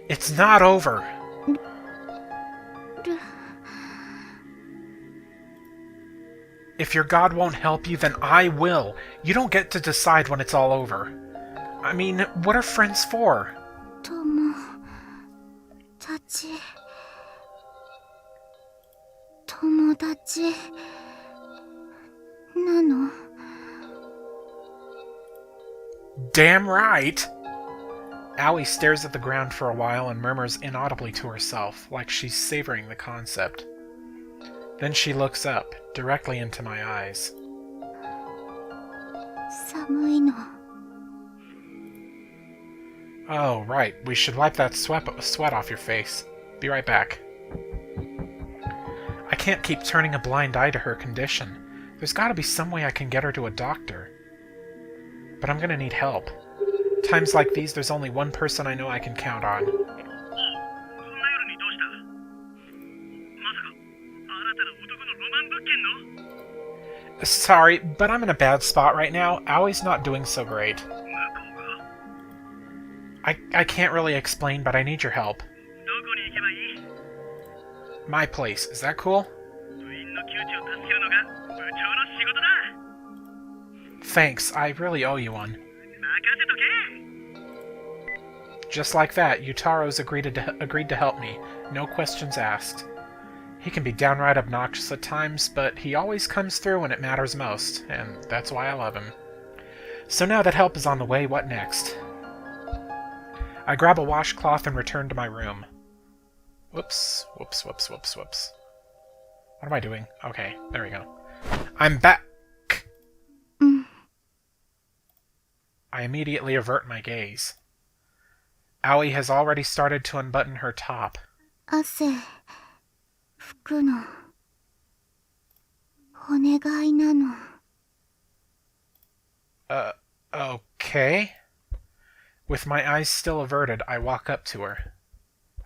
It's not over! If your god won't help you, then I will. You don't get to decide when it's all over. I mean, what are friends for? 友達友達なの Damn right! Allie stares at the ground for a while and murmurs inaudibly to herself, like she's savoring the concept. Then she looks up, directly into my eyes. 寒いの Oh, right. We should wipe that sweat off your face. Be right back. I can't keep turning a blind eye to her condition. There's gotta be some way I can get her to a doctor. But I'm gonna need help. Times like these, there's only one person I know I can count on. Sorry, but I'm in a bad spot right now. Awie's not doing so great. I can't really explain, but I need your help. My place. Is that cool? Thanks, I really owe you one. Just like that, Utaro's agreed to help me. No questions asked. He can be downright obnoxious at times, but he always comes through when it matters most, and that's why I love him. So now that help is on the way, what next? I grab a washcloth and return to my room. Whoops. What am I doing? Okay, there we go. I'm back! I immediately avert my gaze. Aoi has already started to unbutton her top. 汗拭くのお願いなの Okay? With my eyes still averted, I walk up to her.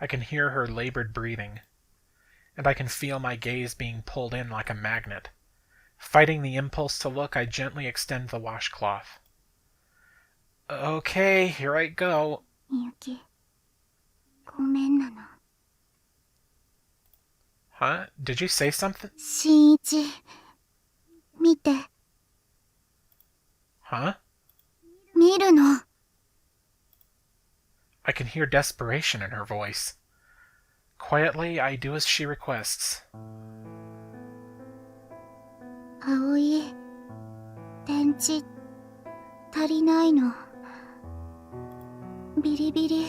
I can hear her labored breathing, and I can feel my gaze being pulled in like a magnet. Fighting the impulse to look, I gently extend the washcloth. Okay, here I go. Miyuki ごめんなの Huh? Did you say something? 新一見て Huh? 見るの I can hear desperation in her voice. Quietly, I do as she requests. 葵電池足りないのビリビリ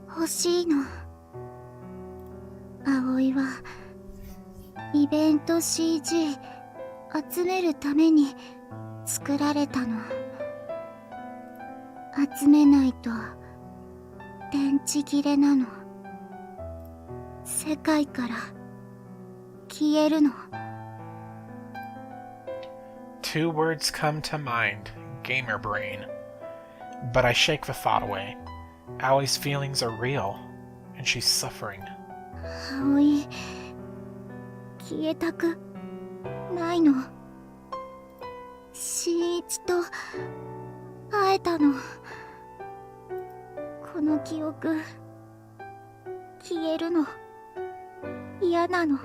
欲しいの葵はイベント CG 集めるために作られたの集めないと電池切れなの世界から消えるの Two words come to mind. Gamer brain. But I shake the thought away. Aoi's feelings are real, and she's suffering. 葵消えたくないの新一と会えたのこの記憶消えるの嫌なの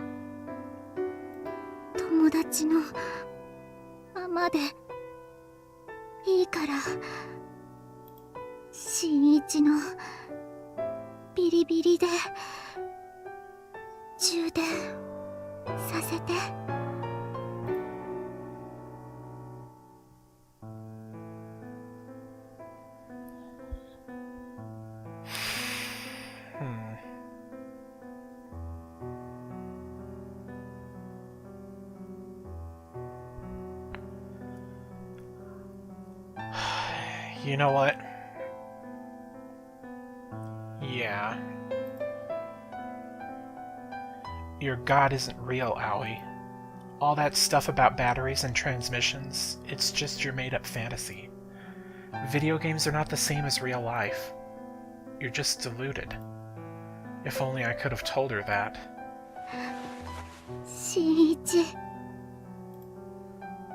友達のままでいいから新一のビリビリで充電させて You know what? Yeah. Your god isn't real, Aoi. All that stuff about batteries and transmissions, it's just your made-up fantasy. Video games are not the same as real life. You're just deluded. If only I could have told her that. 新一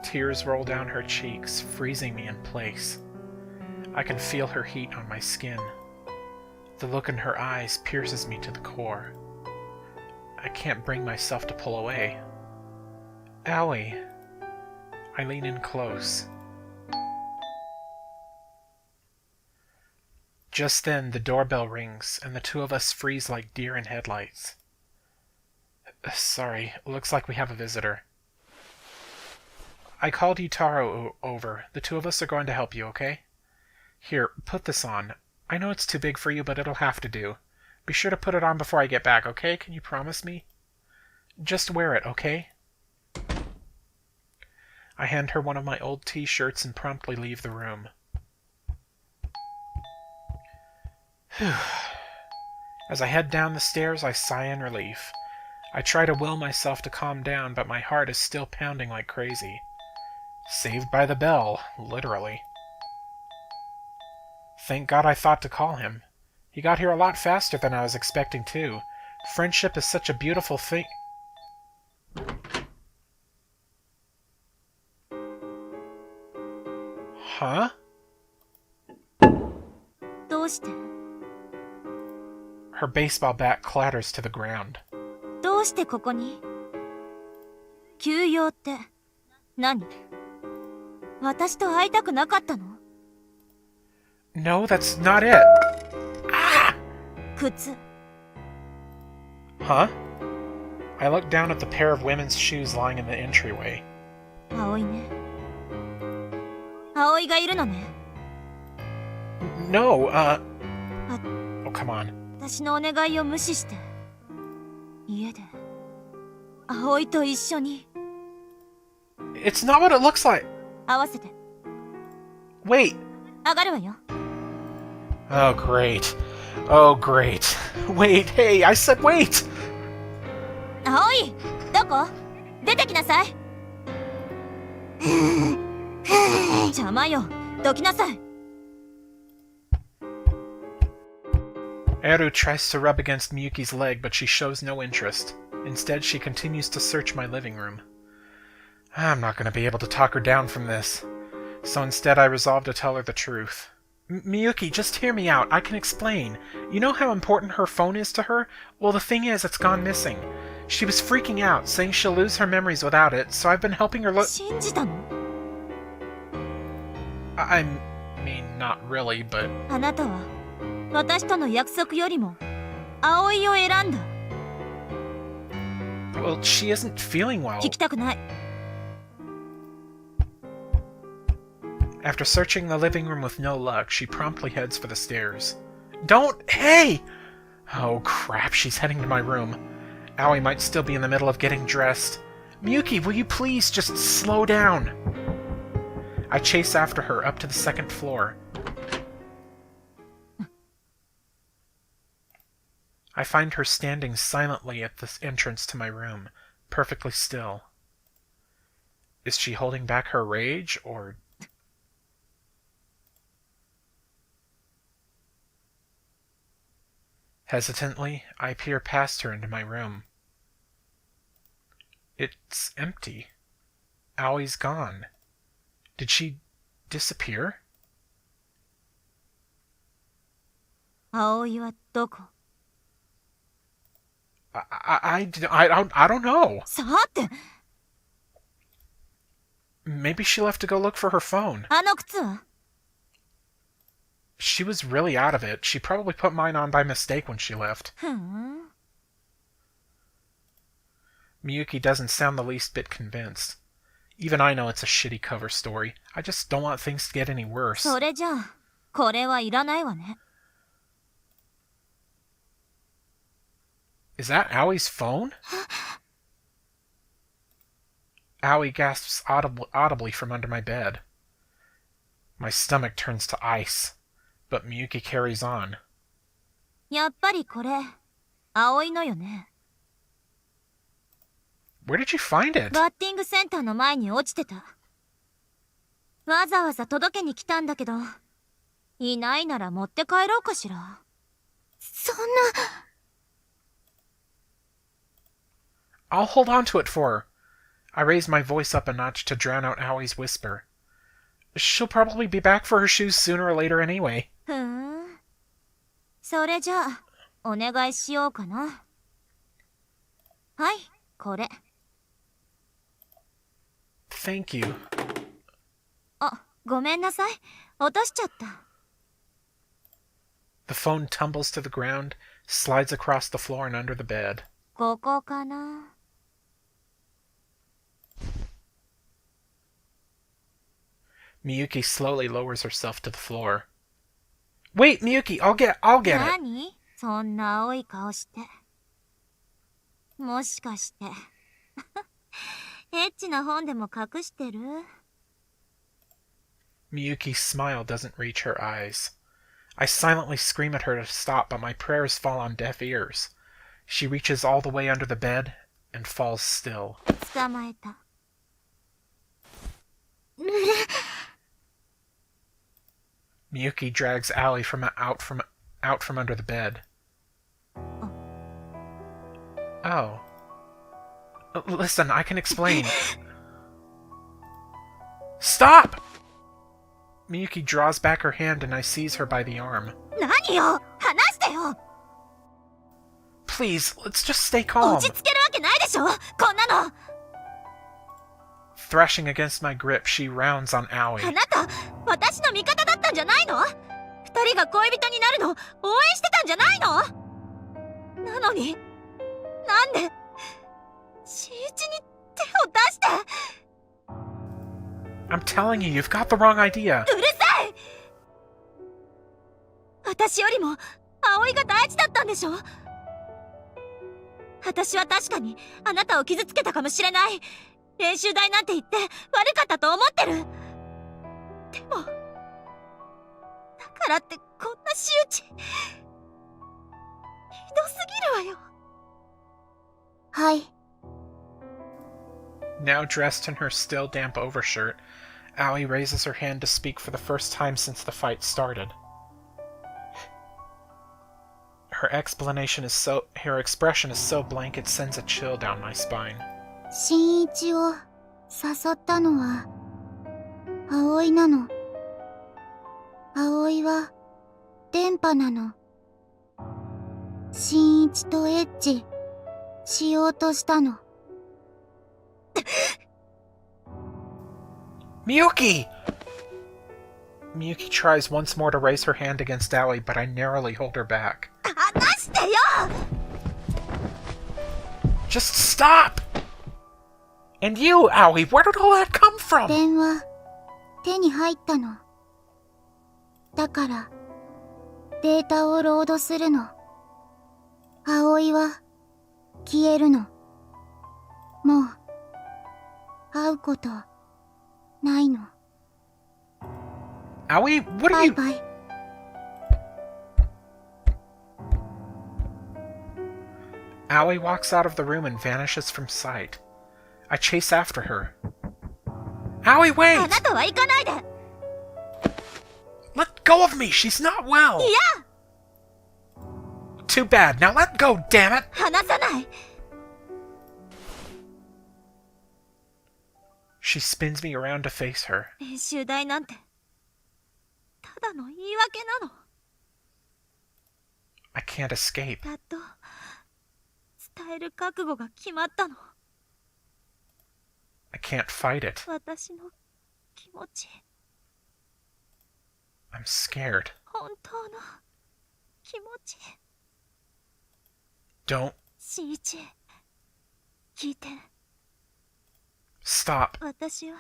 Tears roll down her cheeks, freezing me in place. I can feel her heat on my skin. The look in her eyes pierces me to the core. I can't bring myself to pull away. Aoi. I lean in close. Just then, the doorbell rings, and the two of us freeze like deer in headlights. Sorry, looks like we have a visitor. I called Yutaro over. The two of us are going to help you, okay? Here, put this on. I know it's too big for you, but it'll have to do. Be sure to put it on before I get back, okay? Can you promise me? Just wear it, okay? I hand her one of my old t-shirts and promptly leave the room. As I head down the stairs, I sigh in relief. I try to will myself to calm down, but my heart is still pounding like crazy. Saved by the bell, literally. Thank God I thought to call him. He got here a lot faster than I was expecting, too. Friendship is such a beautiful thing. Huh? どうして Her baseball bat clatters to the ground. どうしてここに休養って何私と会いたくなかったの No, that's not it. Ah! 靴 Huh? I look down at the pair of women's shoes lying in the entryway. 葵ね葵がいるのね No, oh, come on. 私のお願いを無視して家で葵と一緒に It's not what it looks like. 合わせて Wait. 上がるわよ Oh, great. Oh, great. Wait, hey, I said wait! 葵どこ出てきなさい邪魔よどきなさい Eru tries to rub against Miyuki's leg, but she shows no interest. Instead, she continues to search my living room. I'm not going to be able to talk her down from this. So instead, I resolve to tell her the truth. Miyuki, just hear me out. I can explain. You know how important her phone is to her? Well, the thing is, it's gone missing. She was freaking out, saying she'll lose her memories without it, so I've been helping her look... 信じたの I mean, not really, but... あなたは私との約束よりも葵を選んだ Well, she isn't feeling well. 聞きたくない After searching the living room with no luck, she promptly heads for the stairs. Don't... Hey! Oh, crap, she's heading to my room. Aoi might still be in the middle of getting dressed. Miyuki, will you please just slow down? I chase after her up to the second floor. I find her standing silently at the entrance to my room, perfectly still. Is she holding back her rage, or... Hesitantly, I peer past her into my room. It's empty. Aoi's gone. Did she disappear? 葵はどこ I don't know. さあって Maybe she left to go look for her phone. あの靴は She was really out of it. She probably put mine on by mistake when she left. ふん Miyuki doesn't sound the least bit convinced. Even I know it's a shitty cover story. I just don't want things to get any worse. それじゃあこれはいらないわね Is that Aoi's phone? Aoi gasps audibly from under my bed. My stomach turns to ice, but Miyuki carries on. やっぱりこれ葵のよね Where did you find it? バッティングセンターの前に落ちてたわざわざ届けに来たんだけどいないなら持って帰ろうかしらそんな I'll hold on to it for her. I raise my voice up a notch to drown out Aoi's whisper. She'll probably be back for her shoes sooner or later anyway. ふんそれじゃあお願いしようかな。はい、これ。 Thank you. あ、ごめんなさい。落としちゃった。 The phone tumbles to the ground, slides across the floor and under the bed. ここかな。 Miyuki slowly lowers herself to the floor. Wait, Miyuki, I'll get it. 何そんな青い顔して。もしかしてエッチな本でも隠してる？ Miyuki's smile doesn't reach her eyes. I silently scream at her to stop, but my prayers fall on deaf ears. She reaches all the way under the bed and falls still. 捕まえた。Miyuki drags Allie out from under the bed. Oh. Listen, I can explain. Stop! Miyuki draws back her hand and I seize her by the arm. 何よ、話してよ。 Please, let's just stay calm. 落ち着けるわけないでしょ、こんなの。 Thrashing against my grip, she rounds on Aoi. あなた、私の味方だったんじゃないの？二人が恋人になるの応援してたんじゃないの？なのに、なんで新一に手を出して。 I'm telling you, you've got the wrong idea. うるさい。私よりも葵が大事だったんでしょ。私は確かにあなたを傷つけたかもしれない。練習台なんて言って悪かったと思ってる。でもだからってこんな仕打ちひどすぎるわよ。はい。 Now dressed in her still damp overshirt, Aoi raises her hand to speak for the first time since the fight started. Her expression is so blank it sends a chill down my spine. 新一を誘ったのは葵なの。葵は電波なの。新一とエッチしようとしたの。 Miyuki! Miyuki tries once more to raise her hand against Aoi, but I narrowly hold her back. 話してよ。 Just stop! And you, Aoi, where did all that come from? 電話手に入ったの。だからデータをロードするの。葵は消えるの。もう会うことないの。 Aoi, what バ are イ you... バイ。 Aoi walks out of the room and vanishes from sight. I chase after her. Aoi, あ wait! なたは行かないで。 Let go of me! She's not well! いや、 Too bad. Now let go, damn it! 話さない。 She spins me around to face her. 練習台なんてただの言い訳なの。 I can't escape. やっと伝える覚悟が決まったの。 I can't fight it. 私の気持ち、 I'm scared. 本当の気持ち。 Don't 新一、聞いて。 stop. 私は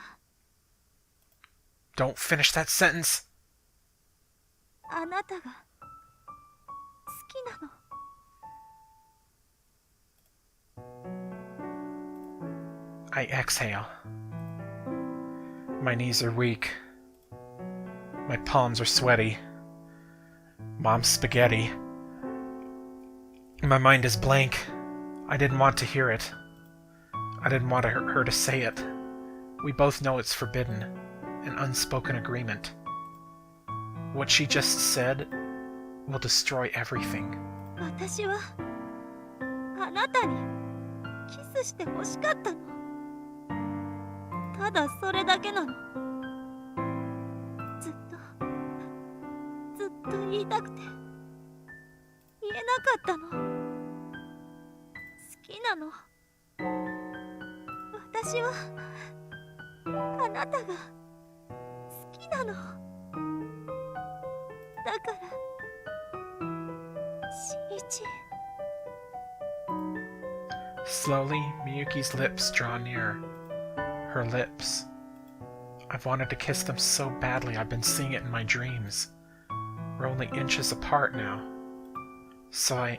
Don't finish that sentence. あなたが好きなの。 I exhale. My knees are weak. My palms are sweaty. Mom's spaghetti. My mind is blank. I didn't want to hear it. I didn't want her to say it. We both know it's forbidden. An unspoken agreement. What she just said will destroy everything. 私はあなたにキスして欲しかったの。ただそれだけなの。ずっと言いたくて。なかったの。好きなの。私はあなたが好きなの。だからしんいち。 Slowly, Miyuki's lips draw near. Her lips. I've wanted to kiss them so badly, I've been seeing it in my dreams. We're only inches apart now. So I...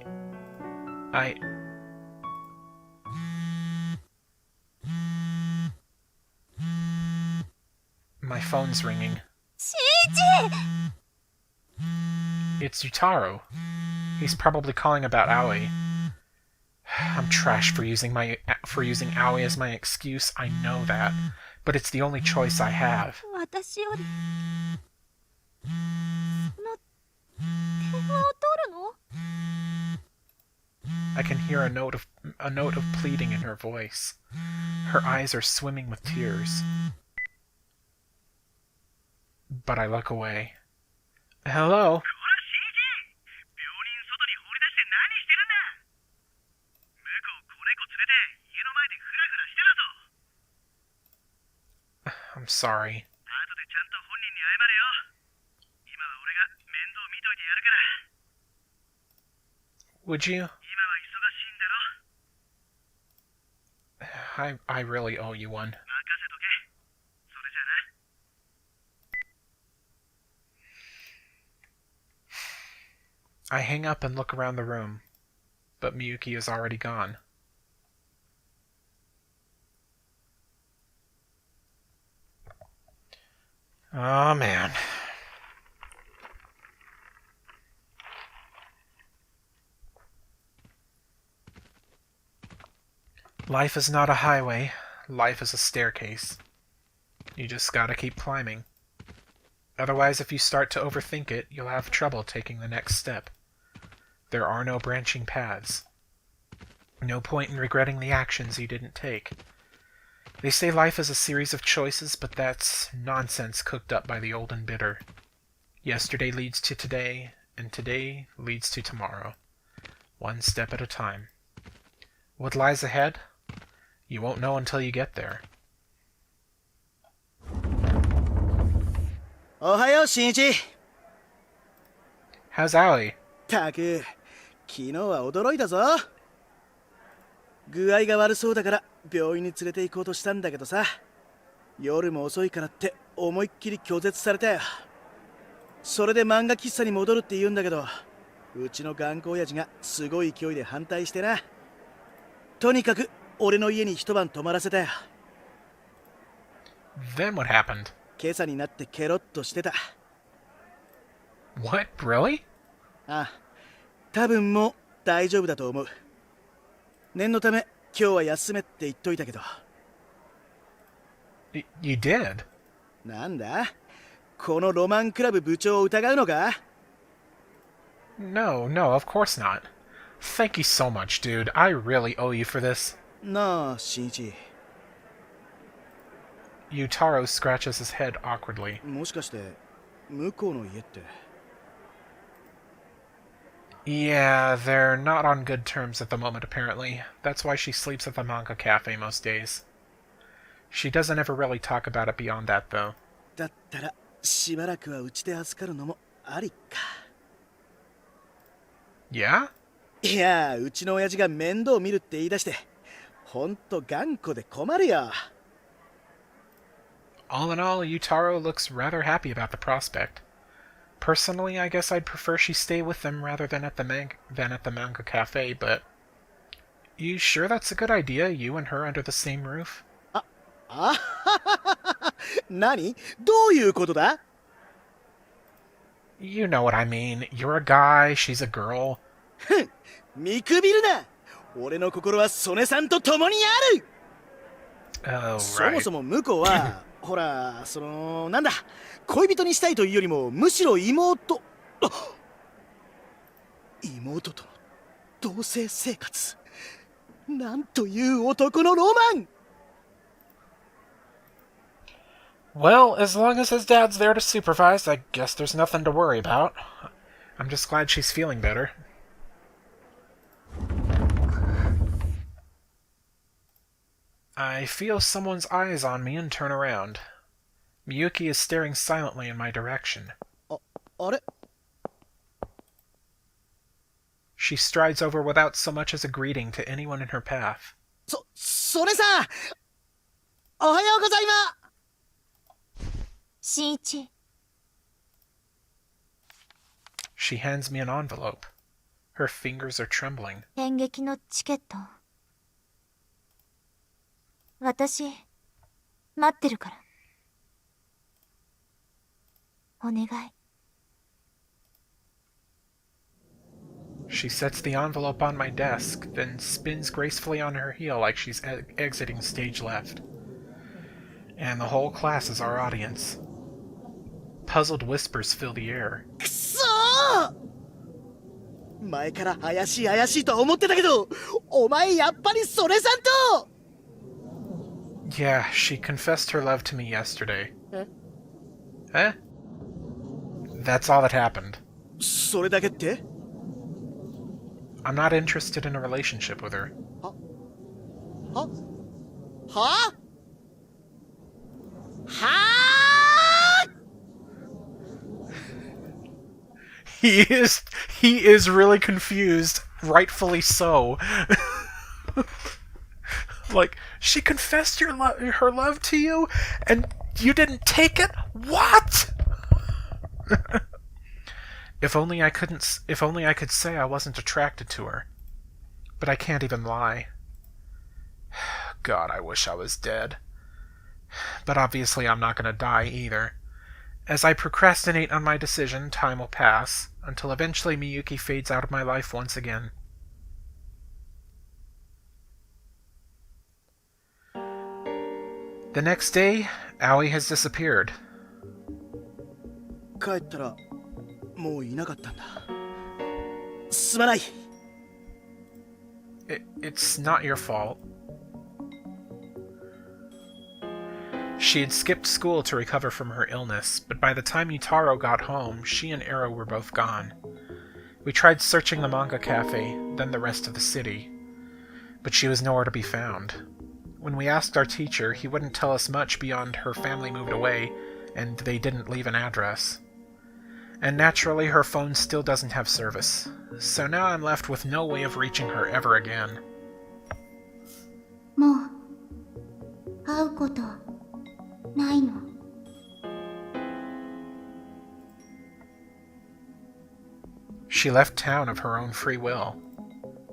My phone's ringing. しんいち。 It's Yutaro. He's probably calling about Aoi. I'm trash for using Aoi as my excuse, I know that. But it's the only choice I have. 私よりその電話を取るの？ I can hear a note of pleading in her voice. Her eyes are swimming with tears. But I look away. Hello? I'm sorry. Would you? I really owe you one. I hang up and look around the room, but Miyuki is already gone. Oh man. Life is not a highway. Life is a staircase. You just gotta keep climbing. Otherwise, if you start to overthink it, you'll have trouble taking the next step. There are no branching paths. No point in regretting the actions you didn't take. They say life is a series of choices, but that's nonsense cooked up by the old and bitter. Yesterday leads to today, and today leads to tomorrow. One step at a time. What lies ahead? You won't know until you get there. おはよう、しんいち。 How's Aoi? たく、昨日は驚いたぞ。具合が悪そうだから病院に連れて行こうとしたんだけどさ、夜も遅いからって思いっきり拒絶されたよ。それで漫画喫茶に戻るって言うんだけど、うちの頑固親父がすごい勢いで反対してな。とにかく俺の家に一晩泊まらせたよ。 Then what happened? 今朝になってケロッとしてた。 What? Really? ああ、多分もう大丈夫だと思う。念のため今日は休めって言っといたけど。 You did? なんだ、このロマンクラブ部長を疑うのか？ No, of course not. Thank you so much, dude. I really owe you for this. なあ、しんいち。 Yutaro scratches his head awkwardly. もしかして向こうの家って。 Yeah, they're not on good terms at the moment, apparently. That's why she sleeps at the manga cafe most days. She doesn't ever really talk about it beyond that, though. だったらしばらくはうちで預かるのもありか。 Yeah? いや、うちの親父が面倒見るって言い出して、ほんと頑固で困るよ。 All in all, Yutaro looks rather happy about the prospect. Personally, I guess I'd prefer she stay with them rather than at the manga cafe, but... You sure that's a good idea, you and her under the same roof? あはは。何？どういうことだ？ You know what I mean. You're a guy, she's a girl. ふん、見くびるな。俺の心は曽根さんと共にある。 Oh, そも right. そも向こうはほら、なんだ、恋人にしたいというよりもむしろ妹との同棲生活。なんという男のロマン。 Well, as long as his dad's there to supervise, I guess there's nothing to worry about. I'm just glad she's feeling better. I feel someone's eyes on me and turn around. Miyuki is staring silently in my direction. あれ She strides over without so much as a greeting to anyone in her path. それさおはようございます。新一。She hands me an envelope. Her fingers are trembling. 演劇のチケット。私、待ってるから。お願い。She sets the envelope on my desk, then spins gracefully on her heel like she's exiting stage left. And the whole class is our audience. Puzzled whispers fill the air. くそー前から怪しいと思ってたけど、お前やっぱりそれさんと Yeah, she confessed her love to me yesterday. Eh? That's all that happened. それだけって I'm not interested in a relationship with her. ははHe is really confused, rightfully so. Like, she confessed her love to you, and you didn't take it? What? If only I could say I wasn't attracted to her. But I can't even lie. God, I wish I was dead. But obviously I'm not going to die either. As I procrastinate on my decision, time will pass, until eventually Miyuki fades out of my life once again. The next day, Aoi has disappeared. 帰ったらもういなかったんだ。すまない。It's not your fault. She had skipped school to recover from her illness, but by the time Yutaro got home, she and Ero were both gone. We tried searching the manga cafe, then the rest of the city, but she was nowhere to be found. When we asked our teacher, he wouldn't tell us much beyond her family moved away, and they didn't leave an address. And naturally, her phone still doesn't have service, so now I'm left with no way of reaching her ever again. もう会うことないの。She left town of her own free will.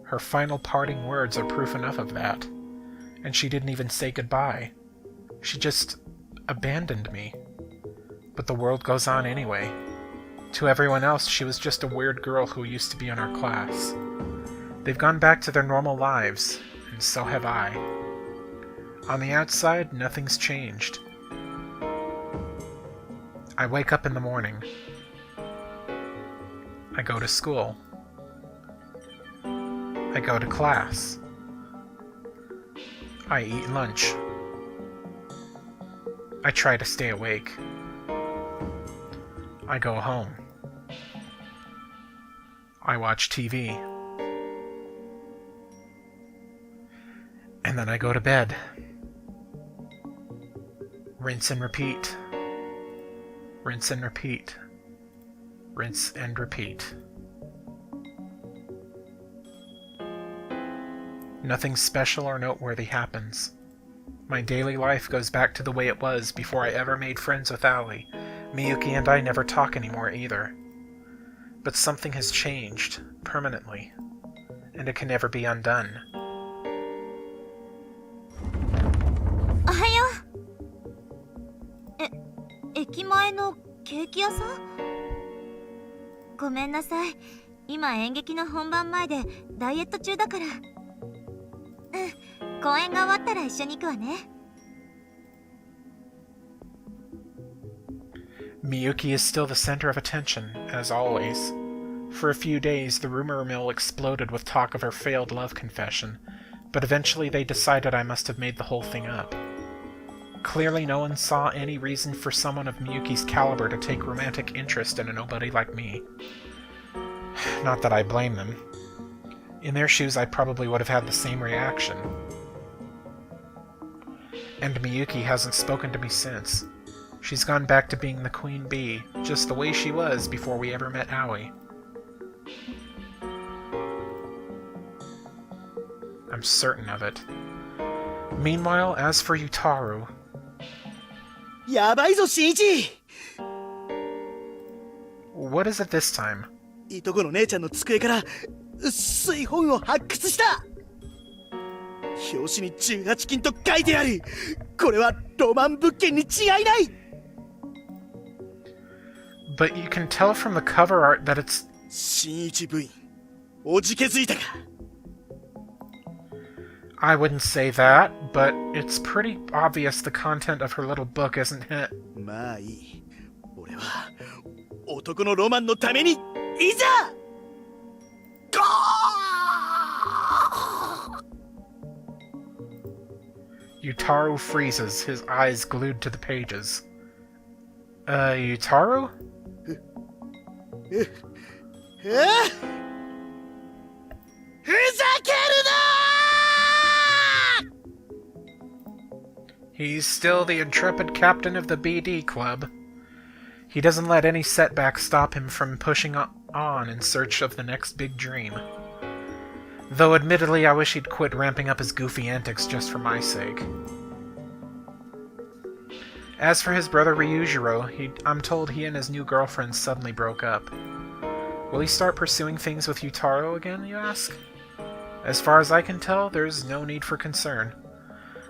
Her final parting words are proof enough of that. And she didn't even say goodbye. She just abandoned me. But the world goes on anyway. To everyone else, she was just a weird girl who used to be in our class. They've gone back to their normal lives, and so have I. On the outside, nothing's changed. I wake up in the morning. I go to school. I go to class. I eat lunch. I try to stay awake. I go home. I watch TV. And then I go to bed. Rinse and repeat. Rinse and repeat. Rinse and repeat. Nothing special or noteworthy happens. My daily life goes back to the way it was before I ever made friends with Aoi. Miyuki and I never talk anymore either. But something has changed, permanently, and it can never be undone. おはよう。駅前のケーキ屋さん？ごめんなさい。今演劇の本番前でダイエット中だから。公演が終わったら一緒に行くわね。Miyuki is still the center of attention, as always. For a few days, the rumor mill exploded with talk of her failed love confession, but eventually they decided I must have made the whole thing up. Clearly no one saw any reason for someone of Miyuki's caliber to take romantic interest in a nobody like me. Not that I blame them. In their shoes, I probably would have had the same reaction. And Miyuki hasn't spoken to me since. She's gone back to being the queen bee, just the way she was before we ever met Aoi. I'm certain of it. Meanwhile, as for Yutaru... やばいぞ、新一 What is it this time? いとこの姉ちゃんの机から薄い本を発掘した。表紙に18金と書いてある。これはロマン物件に違いない。 But you can tell from the cover art that it's... 新一部員、おじけづいたか。 I wouldn't say that, but it's pretty obvious the content of her little book isn't it. まあいい。俺は男のロマンのためにいざ。ゴー Yutaru freezes, his eyes glued to the pages. Yutaru? ふざけるな He's still the intrepid captain of the BD Club. He doesn't let any setback stop him from pushing on in search of the next big dream. Though admittedly I wish he'd quit ramping up his goofy antics just for my sake. As for his brother Ryujiro, I'm told he and his new girlfriend suddenly broke up. Will he start pursuing things with Yutaro again, you ask? As far as I can tell, there's no need for concern.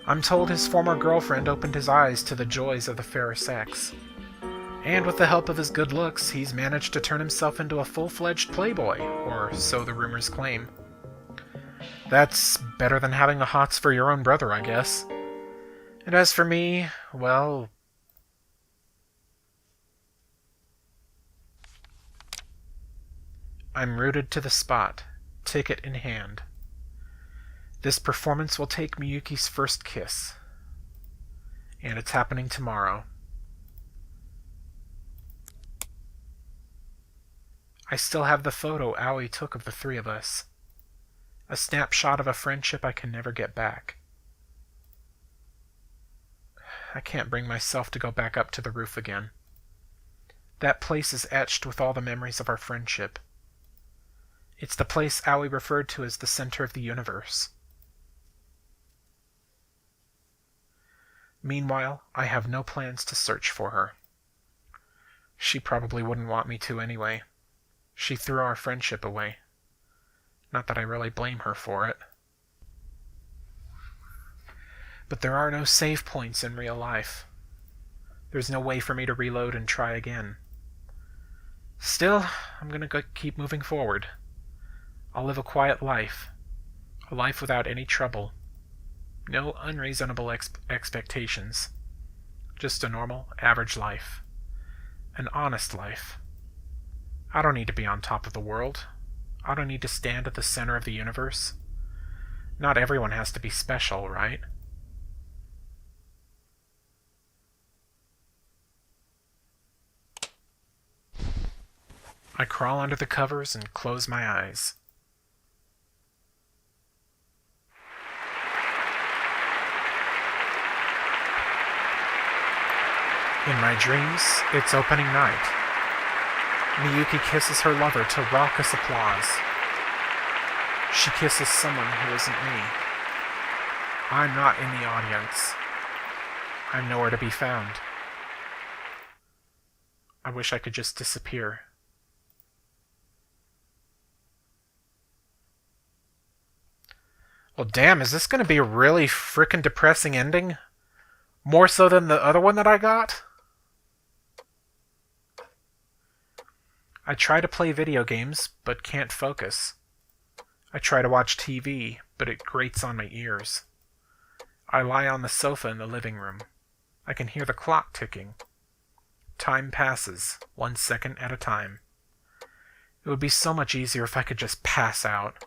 I'm told his former girlfriend opened his eyes to the joys of the fairer sex. And with the help of his good looks, he's managed to turn himself into a full-fledged playboy, or so the rumors claim. That's better than having the hots for your own brother, I guess. And as for me, well... I'm rooted to the spot, ticket in hand. This performance will take Miyuki's first kiss. And it's happening tomorrow. I still have the photo Aoi took of the three of us. A snapshot of a friendship I can never get back. I can't bring myself to go back up to the roof again. That place is etched with all the memories of our friendship. It's the place Aoi referred to as the center of the universe. Meanwhile, I have no plans to search for her. She probably wouldn't want me to anyway. She threw our friendship away. Not that I really blame her for it. But there are no save points in real life. There's no way for me to reload and try again. Still, I'm gonna keep moving forward. I'll live a quiet life. A life without any trouble. No unreasonable expectations. Just a normal, average life. An honest life. I don't need to be on top of the world. I don't need to stand at the center of the universe. Not everyone has to be special, right? I crawl under the covers and close my eyes. In my dreams, it's opening night. Miyuki kisses her lover to raucous applause. She kisses someone who isn't me. I'm not in the audience. I'm nowhere to be found. I wish I could just disappear. Well, damn, is this going to be a really frickin' depressing ending? More so than the other one that I got? I try to play video games, but can't focus. I try to watch TV, but it grates on my ears. I lie on the sofa in the living room. I can hear the clock ticking. Time passes, 1 second at a time. It would be so much easier if I could just pass out.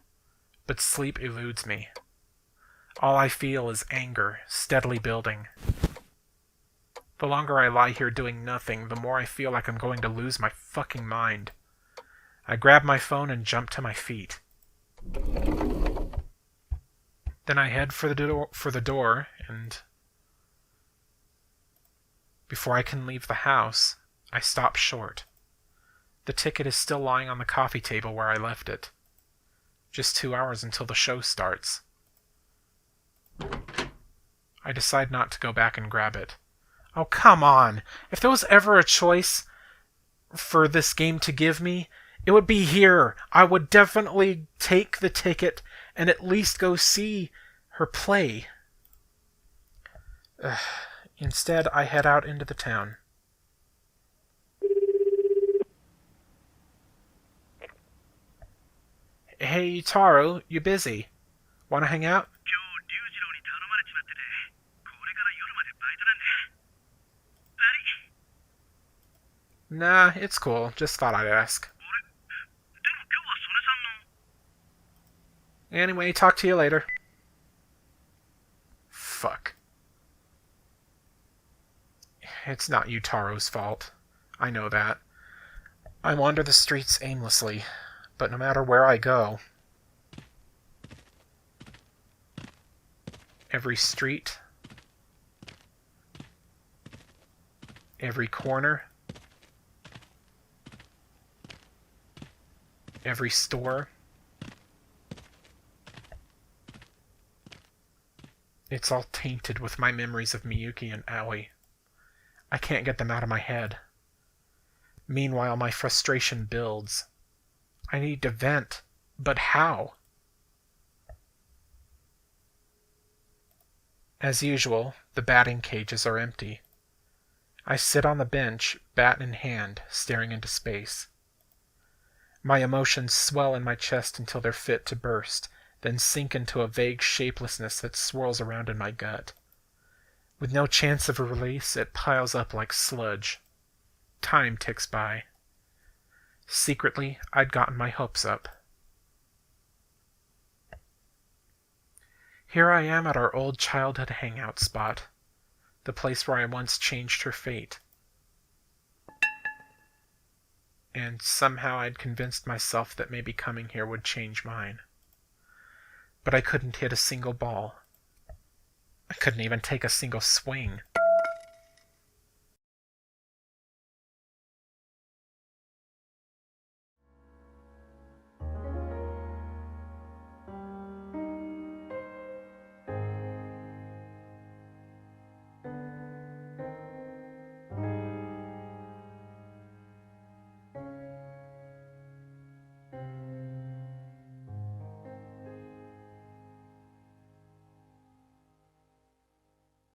But sleep eludes me. All I feel is anger, steadily building. The longer I lie here doing nothing, the more I feel like I'm going to lose my fucking mind. I grab my phone and jump to my feet. Then I head for the door and Before I can leave the house, I stop short. The ticket is still lying on the coffee table where I left it. Just 2 hours until the show starts. I decide not to go back and grab it. Oh, come on! If there was ever a choice for this game to give me, it would be here. I would definitely take the ticket and at least go see her play. Instead, I head out into the town. Hey, Taro, you busy? Wanna hang out? Nah, it's cool. Just thought I'd ask. Anyway, talk to you later. Fuck. It's not Utaro's fault. I know that. I wander the streets aimlessly, but no matter where I go, every street, every corner, every store, it's all tainted with my memories of Miyuki and Aoi. I can't get them out of my head. Meanwhile, my frustration builds. I need to vent, but how? As usual, the batting cages are empty. I sit on the bench, bat in hand, staring into space. My emotions swell in my chest until they're fit to burst, then sink into a vague shapelessness that swirls around in my gut. With no chance of a release, it piles up like sludge. Time ticks by. Secretly, I'd gotten my hopes up. Here I am at our old childhood hangout spot, the place where I once changed her fate. And somehow I'd convinced myself that maybe coming here would change mine. But I couldn't hit a single ball. I couldn't even take a single swing.